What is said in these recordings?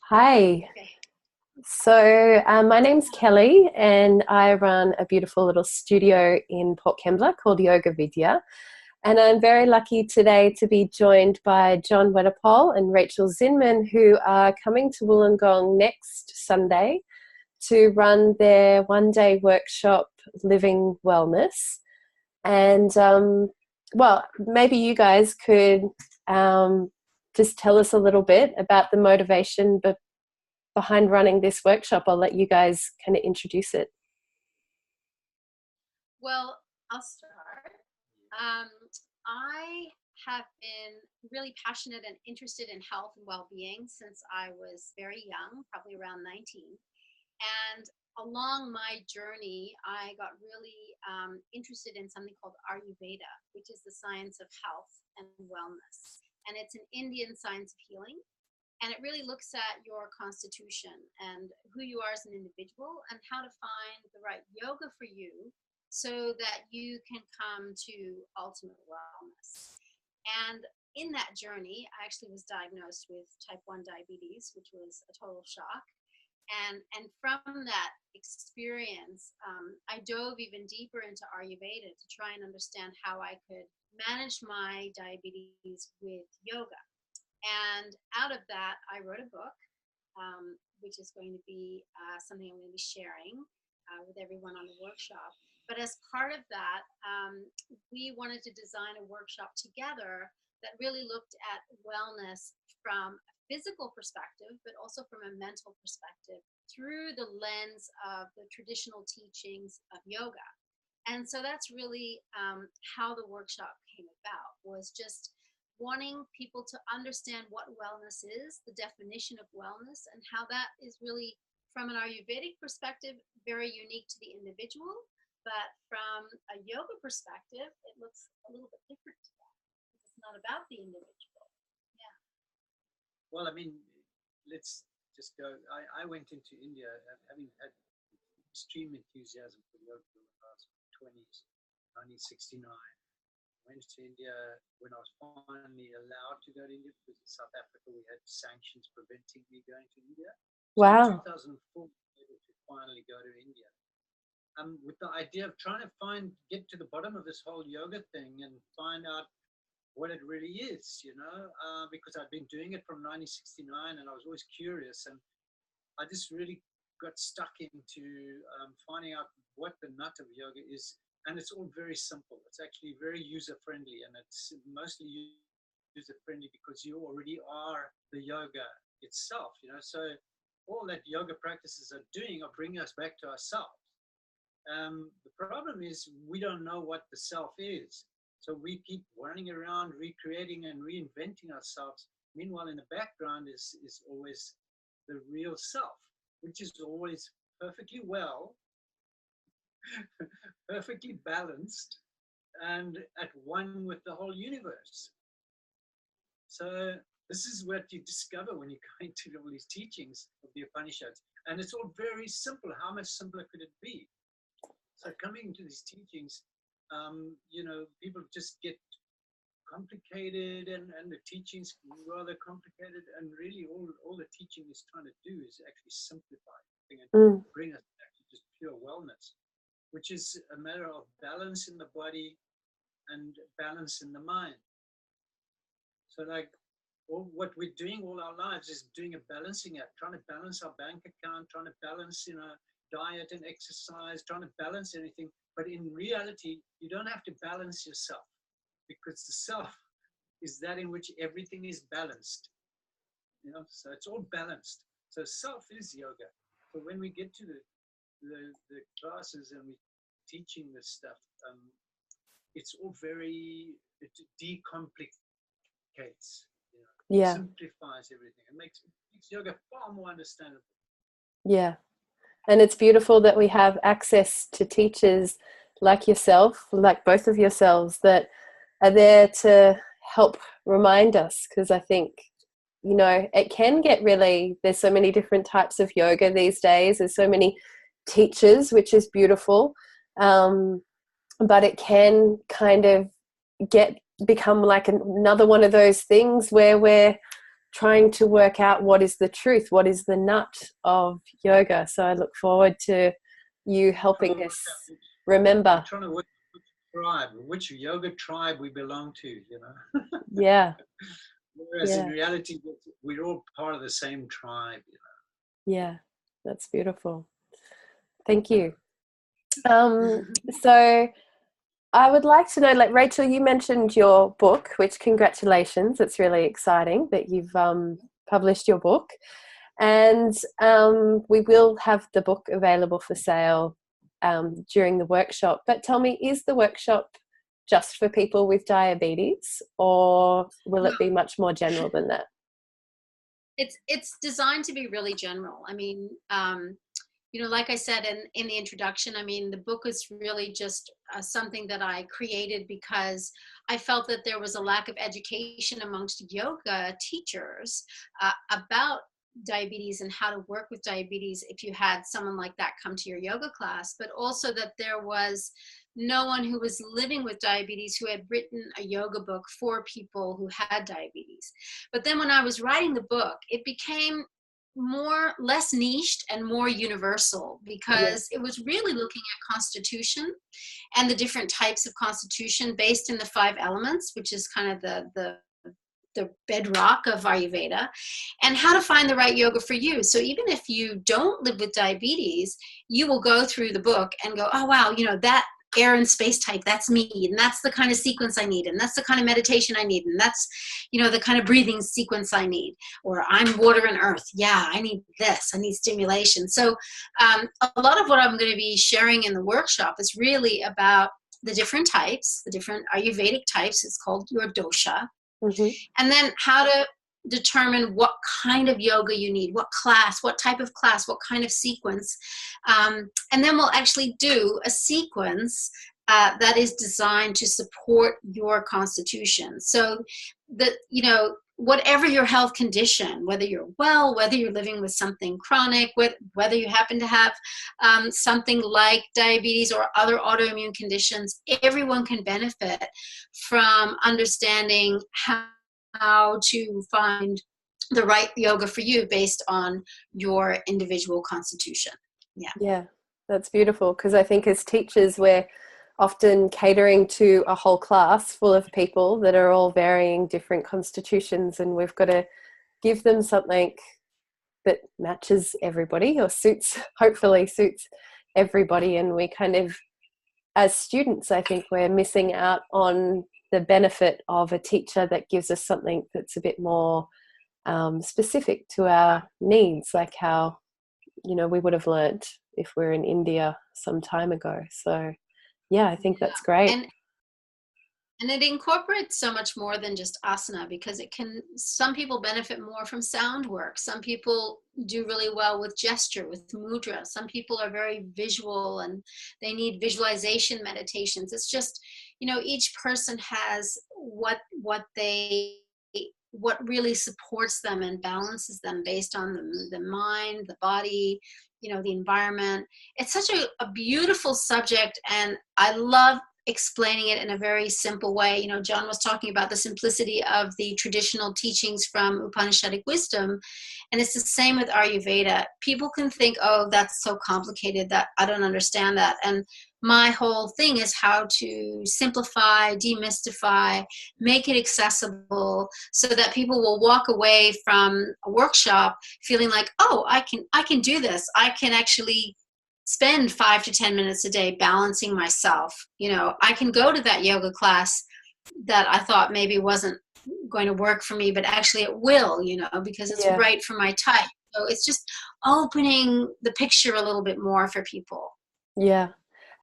Hi. Okay. My name's Kelly, and I run a beautiful little studio in Port Kembla called Yoga Vidya. And I'm very lucky today to be joined by John Weddepohl and Rachel Zinman, who are coming to Wollongong next Sunday to run their one-day workshop, Living Wellness. And maybe you guys could um, just tell us a little bit about the motivation behind running this workshop. I'll let you guys kind of introduce it. Well, I'll start. Um, I have been really passionate and interested in health and well-being since I was very young, probably around 19. And along my journey, I got really interested in something called Ayurveda, which is the science of health and wellness. And it's an Indian science of healing. And it really looks at your constitution and who you are as an individual and how to find the right yoga for you so that you can come to ultimate wellness. And in that journey, I actually was diagnosed with type 1 diabetes, which was a total shock. And from that experience, I dove even deeper into Ayurveda to try and understand how I could manage my diabetes with yoga. And out of that, I wrote a book, which is going to be something I'm going to be sharing with everyone on the workshop. But as part of that, we wanted to design a workshop together that really looked at wellness from a physical perspective, but also from a mental perspective through the lens of the traditional teachings of yoga. And so that's really how the workshop came about, was just wanting people to understand what wellness is, the definition of wellness, and how that is really, from an Ayurvedic perspective, very unique to the individual. But from a yoga perspective, it looks a little bit different to that. It's not about the individual. Yeah. Well, I mean, let's just go. I went into India having had extreme enthusiasm for yoga for the past 20s, 1969. Went to India when I was finally allowed to go to India, because in South Africa we had sanctions preventing me going to India. So in Wow. 2004, I was able to finally go to India. With the idea of trying to get to the bottom of this whole yoga thing and find out what it really is, because I'd been doing it from 1969 and I was always curious, and I just really got stuck into finding out what the nut of yoga is. And it's all very simple. It's actually very user-friendly, and it's mostly user-friendly because you already are the yoga itself, So all that yoga practices are doing are bringing us back to ourselves. The problem is we don't know what the self is. So we keep running around, recreating and reinventing ourselves. Meanwhile, in the background is always the real self, which is always perfectly well, perfectly balanced, and at one with the whole universe. So this is what you discover when you go into all these teachings of the Upanishads. And it's all very simple. How much simpler could it be? So coming into these teachings, people just get complicated, and the teachings rather complicated, and really all the teaching is trying to do is actually simplify everything and bring us back to just pure wellness, which is a matter of balance in the body and balance in the mind. So what we're doing all our lives is doing a balancing act, trying to balance our bank account, trying to balance, diet and exercise, trying to balance anything. But in reality, you don't have to balance yourself, because the self is that in which everything is balanced. So it's all balanced. So self is yoga. So when we get to the classes and we're teaching this stuff, it's all it decomplicates, Yeah. simplifies everything. It makes yoga far more understandable. Yeah. And it's beautiful that we have access to teachers like yourself, like both of yourselves, that are there to help remind us, because I think, it can get there's so many different types of yoga these days. There's so many teachers, which is beautiful. But it can kind of become like another one of those things where we're trying to work out what is the truth, what is the nut of yoga. So I look forward to you helping us remember. Trying to work which tribe, which yoga tribe we belong to, you know. Yeah. Whereas in reality, we're all part of the same tribe, you know. Yeah, that's beautiful. Thank you. So I would like to know, like, Rachel, you mentioned your book, which congratulations. It's really exciting that you've published your book. And we will have the book available for sale during the workshop. But tell me, is the workshop just for people with diabetes, or will it be much more general than that? It's designed to be really general. I mean, you know, like I said in the introduction, I mean, the book is really just something that I created because I felt that there was a lack of education amongst yoga teachers about diabetes and how to work with diabetes if you had someone like that come to your yoga class, but also that there was no one who was living with diabetes who had written a yoga book for people who had diabetes. But then when I was writing the book, it became less niched and more universal, because it was really looking at constitution and the different types of constitution based in the 5 elements, which is kind of the bedrock of Ayurveda, and how to find the right yoga for you. So even if you don't live with diabetes, you will go through the book and go, oh wow, you know, that air and space type, that's me, and that's the kind of sequence I need, and that's the kind of meditation I need, and that's, you know, the kind of breathing sequence I need. Or I'm water and earth, yeah, I need this, I need stimulation. So a lot of what I'm going to be sharing in the workshop is really about the different types, the different Ayurvedic types. It's called your dosha. And then how to determine what kind of yoga you need, what class, what type of class, what kind of sequence. And then we'll actually do a sequence that is designed to support your constitution. So that, you know, whatever your health condition, whether you're well, whether you're living with something chronic, whether you happen to have something like diabetes or other autoimmune conditions, everyone can benefit from understanding how to find the right yoga for you based on your individual constitution. Yeah, that's beautiful, because I think as teachers we're often catering to a whole class full of people that are all varying different constitutions, and we've got to give them something that matches everybody, or hopefully suits everybody. And we kind of, as students, I think we're missing out on the benefit of a teacher that gives us something that's a bit more specific to our needs, like how, you know, we would have learnt if we're in India some time ago. So yeah, I think that's great. And it incorporates so much more than just asana, because some people benefit more from sound work. Some people do really well with gesture, with mudra. Some people are very visual and they need visualization meditations. It's just, you know, each person has what really supports them and balances them based on the mind, the body, you know, the environment. It's such a beautiful subject, and I love explaining it in a very simple way. You know, John was talking about the simplicity of the traditional teachings from Upanishadic wisdom, and it's the same with Ayurveda. People can think, oh, that's so complicated, that I don't understand that. And my whole thing is how to simplify, demystify, make it accessible, so that people will walk away from a workshop feeling like, oh, I can do this. I can actually spend 5 to 10 minutes a day balancing myself. You know, I can go to that yoga class that I thought maybe wasn't going to work for me, but actually it will, you know, because it's right for my type. So it's just opening the picture a little bit more for people. Yeah.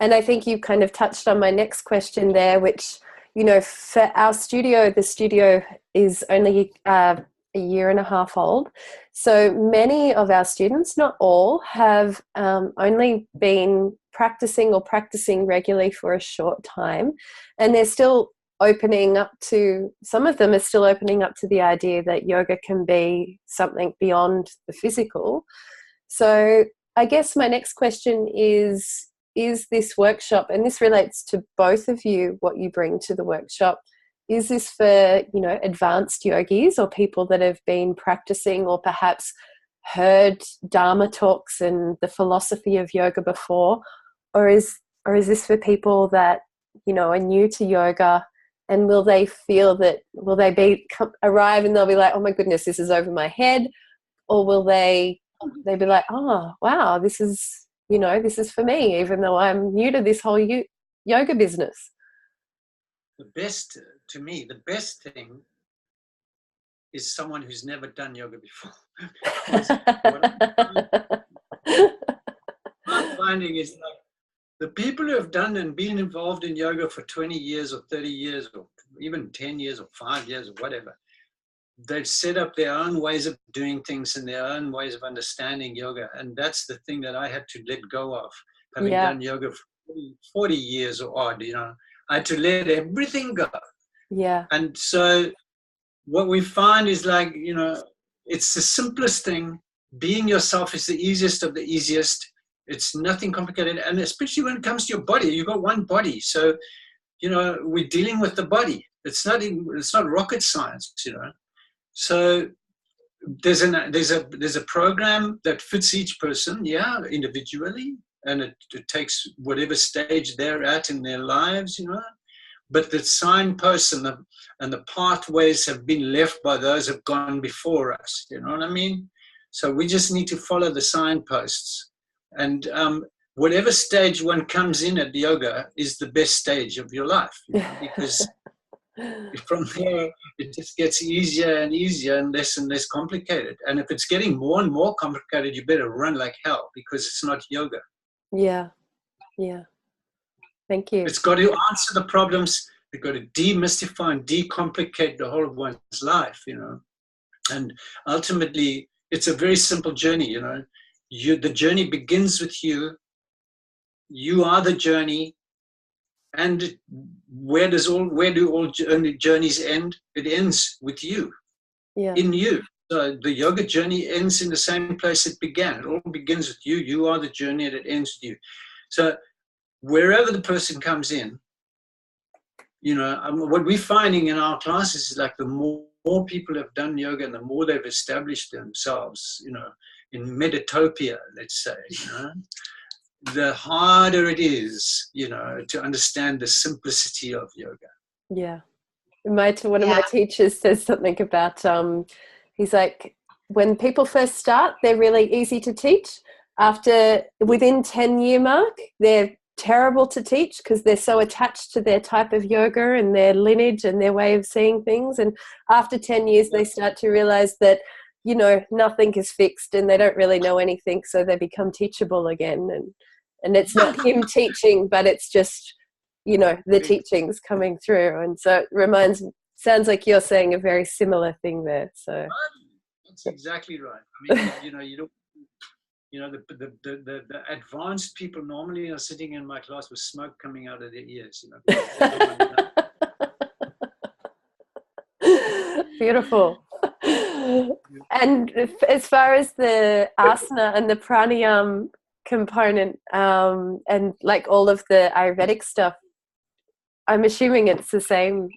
And I think you kind of touched on my next question there, which, you know, for our studio, the studio is only a year and a half old. So many of our students, not all, have only been practicing regularly for a short time. And they're still opening up to, some of them are still opening up to the idea that yoga can be something beyond the physical. So I guess my next question is this workshop, and this relates to both of you, what you bring to the workshop, is this for, you know, advanced yogis or people that have been practicing or perhaps heard Dharma talks and the philosophy of yoga before? Or is this for people that, you know, are new to yoga, and will they feel that, will they arrive and they'll be like, oh my goodness, this is over my head? Or will they be like, oh wow, this is, you know, this is for me, even though I'm new to this whole yoga business? The best, to me, the best thing is someone who's never done yoga before. What I'm finding is like the people who have done and been involved in yoga for 20 years or 30 years or even 10 years or 5 years or whatever, they've set up their own ways of doing things and their own ways of understanding yoga. And that's the thing that I had to let go of, having done yoga for 40 years or odd, you know. I had to let everything go. Yeah. And so what we find is, like, you know, it's the simplest thing. Being yourself is the easiest of the easiest. It's nothing complicated. And especially when it comes to your body, you've got one body. So, you know, we're dealing with the body. It's not rocket science, you know. So there's a program that fits each person, individually, and it takes whatever stage they're at in their lives, you know. But the signposts and the pathways have been left by those who have gone before us. You know what I mean? So we just need to follow the signposts. And whatever stage one comes in at yoga is the best stage of your life, you know, because from there it just gets easier and easier and less complicated. And if it's getting more and more complicated, you better run like hell, because it's not yoga. Yeah. Thank you. It's got to answer the problems. You've got to demystify and decomplicate the whole of one's life, you know. And ultimately, it's a very simple journey, you know. The journey begins with you. You are the journey. And where do all journeys end? It ends with you, in you. So the yoga journey ends in the same place it began. It all begins with you. You are the journey, and it ends with you. So wherever the person comes in, you know, what we're finding in our classes is, like, the more people have done yoga and the more they've established themselves, you know, in Meditopia, let's say, you know, the harder it is, you know, to understand the simplicity of yoga. Yeah. One of my teachers says something about, he's like, when people first start, they're really easy to teach. Within 10-year mark, they're terrible to teach because they're so attached to their type of yoga and their lineage and their way of seeing things. And after 10 years, they start to realize that, you know, nothing is fixed and they don't really know anything, so they become teachable again. And it's not him teaching, but it's just, you know, the teachings coming through. And so it sounds like you're saying a very similar thing there. So that's exactly right. I mean, you know, the advanced people normally are sitting in my class with smoke coming out of their ears, you know. Beautiful. And as far as the asana and the pranayama component, and like all of the Ayurvedic stuff, I'm assuming it's the same.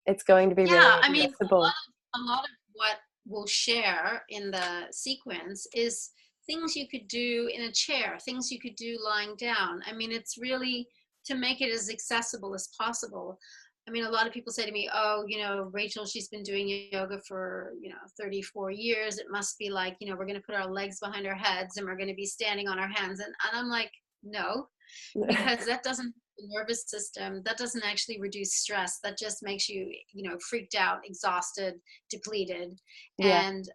It's going to be really accessible. A lot of what we'll share in the sequence is things you could do in a chair, things you could do lying down. I mean, it's really to make it as accessible as possible. I mean, a lot of people say to me, oh, you know, Rachel, she's been doing yoga for, you know, 34 years. It must be like, you know, we're going to put our legs behind our heads and we're going to be standing on our hands. And I'm like, no, because that doesn't, the nervous system, that doesn't actually reduce stress. That just makes you, you know, freaked out, exhausted, depleted. And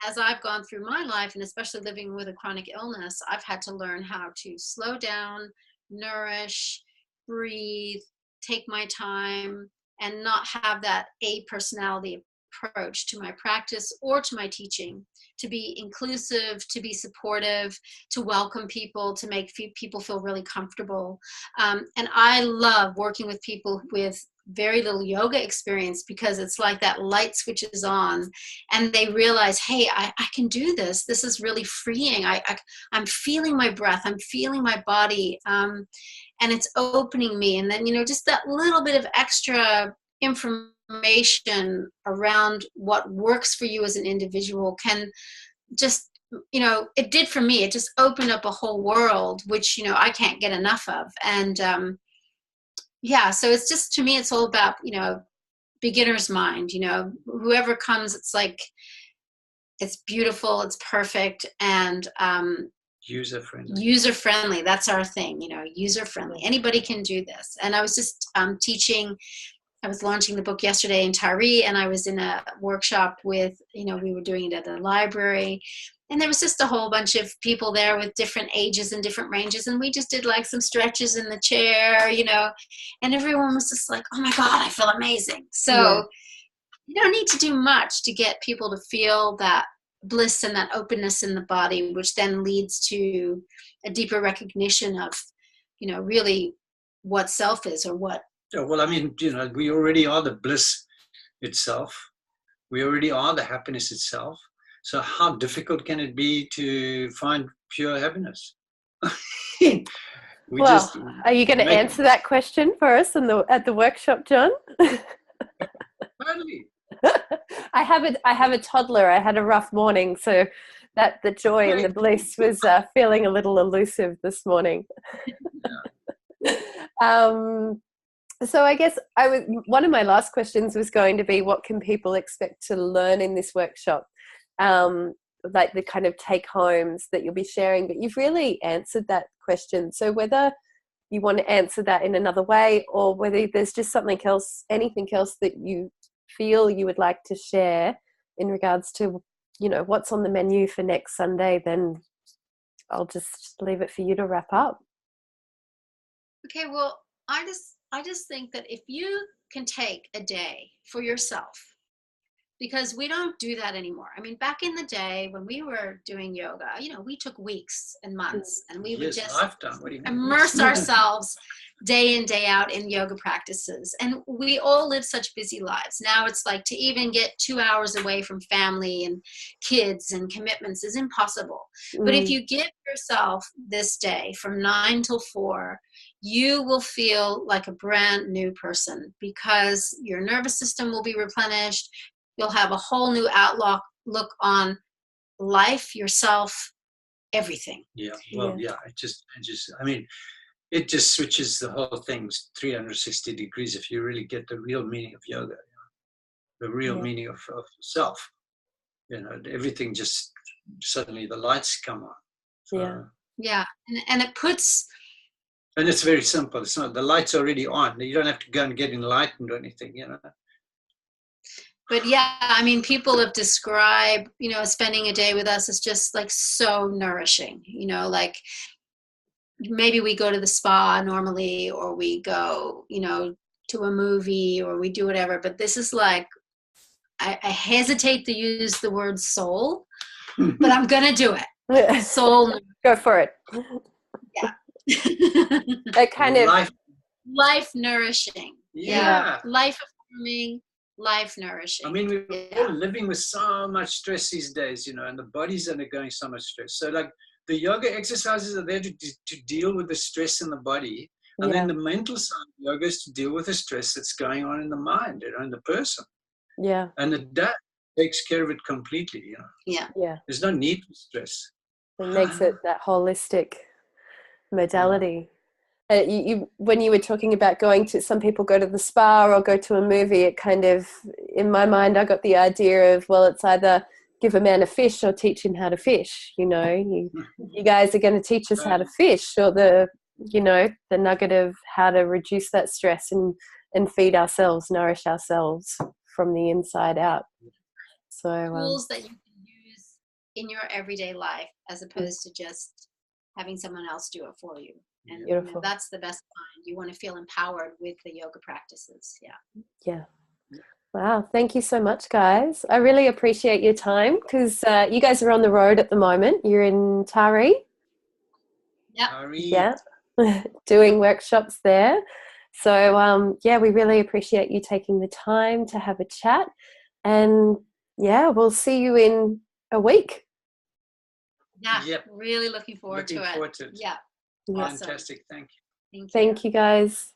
as I've gone through my life, and especially living with a chronic illness, I've had to learn how to slow down, nourish, breathe, take my time, and not have that personality approach to my practice or to my teaching, to be inclusive, to be supportive, to welcome people, to make people feel really comfortable. And I love working with people with very little yoga experience, because it's like that light switches on and they realize, hey, I can do this. This is really freeing. I'm feeling my breath. I'm feeling my body. And it's opening me. And then, you know, just that little bit of extra information around what works for you as an individual can just, it did for me. It just opened up a whole world, which, I can't get enough of. And so it's just, to me, it's all about, beginner's mind, whoever comes, it's like, it's beautiful, it's perfect, and user friendly. That's our thing, user friendly. Anybody can do this. And I was just teaching. I was launching the book yesterday in Tari, and I was in a workshop with, we were doing it at the library, and there was just a whole bunch of people there with different ages and different ranges, and we just did like some stretches in the chair, and everyone was just like, oh my God, I feel amazing. So you don't need to do much to get people to feel that bliss and that openness in the body, which then leads to a deeper recognition of, really what self is, or what. Yeah, well, I mean, we already are the bliss itself. We already are the happiness itself. So how difficult can it be to find pure happiness? Are you going to answer that question for us at the workshop, John? Totally. I have a toddler. I had a rough morning, so that the joy and the bliss was feeling a little elusive this morning. So I guess one of my last questions was going to be, what can people expect to learn in this workshop? Like the kind of take homes that you'll be sharing, but you've really answered that question. So whether you want to answer that in another way, or whether there's just anything else that you feel you would like to share in regards to, what's on the menu for next Sunday, then I'll just leave it for you to wrap up. Okay, well, I just think that if you can take a day for yourself, because we don't do that anymore. I mean, back in the day when we were doing yoga, we took weeks and months, and we would just immerse ourselves day in, day out in yoga practices. And we all live such busy lives. Now it's like, to even get 2 hours away from family and kids and commitments is impossible. But if you give yourself this day from 9 till 4, you will feel like a brand new person, because your nervous system will be replenished. You'll have a whole new look on life, yourself, everything. Yeah. Well, yeah. It just switches the whole thing 360 degrees if you really get the real meaning of yoga, the real meaning of self. Everything just suddenly the lights come on. So, and it puts. And it's very simple. It's not, the light's already on. You don't have to go and get enlightened or anything, But people have described, spending a day with us is just like so nourishing, like maybe we go to the spa normally, or we go, to a movie, or we do whatever. But this is like, I hesitate to use the word soul, but I'm going to do it. Soul. Go for it. Yeah. That kind of life nourishing. Yeah. Life affirming, life nourishing. I mean, we're all living with so much stress these days, and the body's undergoing so much stress. So like the yoga exercises are there to deal with the stress in the body. And then the mental side of yoga is to deal with the stress that's going on in the mind, in the person. Yeah. And that takes care of it completely, Yeah. There's no need for stress. It makes it that holistic modality. When you were talking about some people go to the spa or go to a movie, it kind of, in my mind, I got the idea of, well, it's either give a man a fish or teach him how to fish. You guys are going to teach us how to fish, or the nugget of how to reduce that stress and feed ourselves, nourish ourselves from the inside out. So tools that you can use in your everyday life, as opposed to just having someone else do it for you. And that's the best kind. You want to feel empowered with the yoga practices. Yeah. Wow. Thank you so much, guys. I really appreciate your time, because you guys are on the road at the moment. You're in Tari. Yeah. Doing workshops there. So, we really appreciate you taking the time to have a chat. And we'll see you in a week. Really looking forward to it. Yeah. Fantastic. Thank you. Thank you, guys.